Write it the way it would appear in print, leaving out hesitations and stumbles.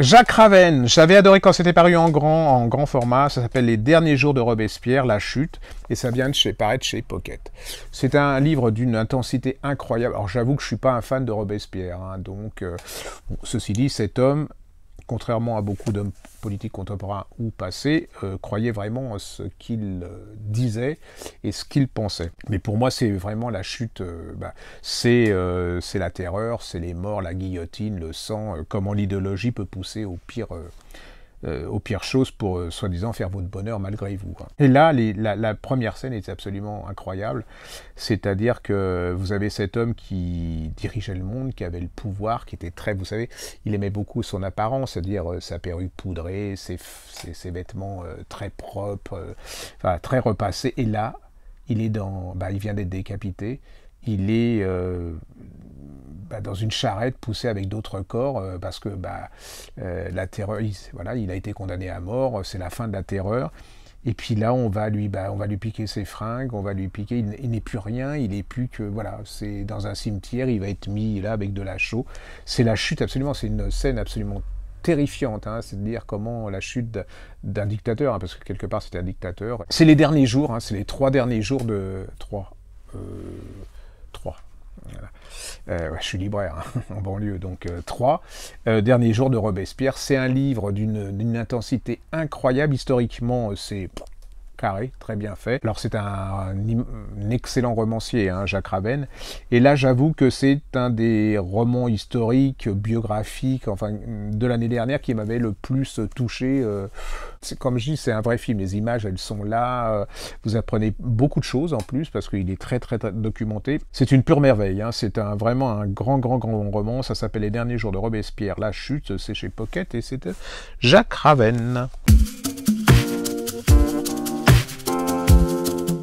Jacques Raven, j'avais adoré quand c'était paru en grand format, ça s'appelle Les derniers jours de Robespierre, La chute, et ça vient de paraître chez Pocket. C'est un livre d'une intensité incroyable. Alors j'avoue que je suis pas un fan de Robespierre, hein, donc bon, ceci dit, cet homme, contrairement à beaucoup d'hommes politiques contemporains ou passés, croyait vraiment en ce qu'il disait et ce qu'il pensait. Mais pour moi, c'est vraiment la chute, c'est la terreur, c'est les morts, la guillotine, le sang, comment l'idéologie peut pousser aux pires choses pour, soi-disant, faire votre bonheur malgré vous. Hein. Et là, la première scène est absolument incroyable, c'est-à-dire que vous avez cet homme qui dirigeait le monde, qui avait le pouvoir, qui était très, vous savez, il aimait beaucoup son apparence, c'est-à-dire sa perruque poudrée, ses vêtements très propres, enfin, très repassés, et là, il est il vient d'être décapité, il est dans une charrette poussée avec d'autres corps parce que la terreur, il a été condamné à mort, c'est la fin de la terreur. Et puis là, on va lui piquer ses fringues, on va lui piquer, il n'est plus rien, il n'est plus que, voilà, c'est dans un cimetière, il va être mis là avec de la chaux. C'est la chute absolument, c'est une scène absolument terrifiante, hein, c'est de dire comment la chute d'un dictateur, hein, parce que quelque part c'était un dictateur. C'est les derniers jours, hein, c'est les 3 derniers jours de... 3. Voilà. Je suis libraire hein, en banlieue, donc 3 derniers jours de Robespierre. C'est un livre d'une intensité incroyable. Historiquement, c'est carré, très bien fait. Alors c'est un excellent romancier, hein, Jacques Raven. Et là, j'avoue que c'est un des romans historiques, biographiques, enfin de l'année dernière qui m'avait le plus touché. Comme je dis, c'est un vrai film. Les images, elles sont là. Vous apprenez beaucoup de choses en plus parce qu'il est très documenté. C'est une pure merveille. Hein. C'est vraiment un grand roman. Ça s'appelle Les derniers jours de Robespierre. La chute, c'est chez Pocket et c'est Jacques Raven.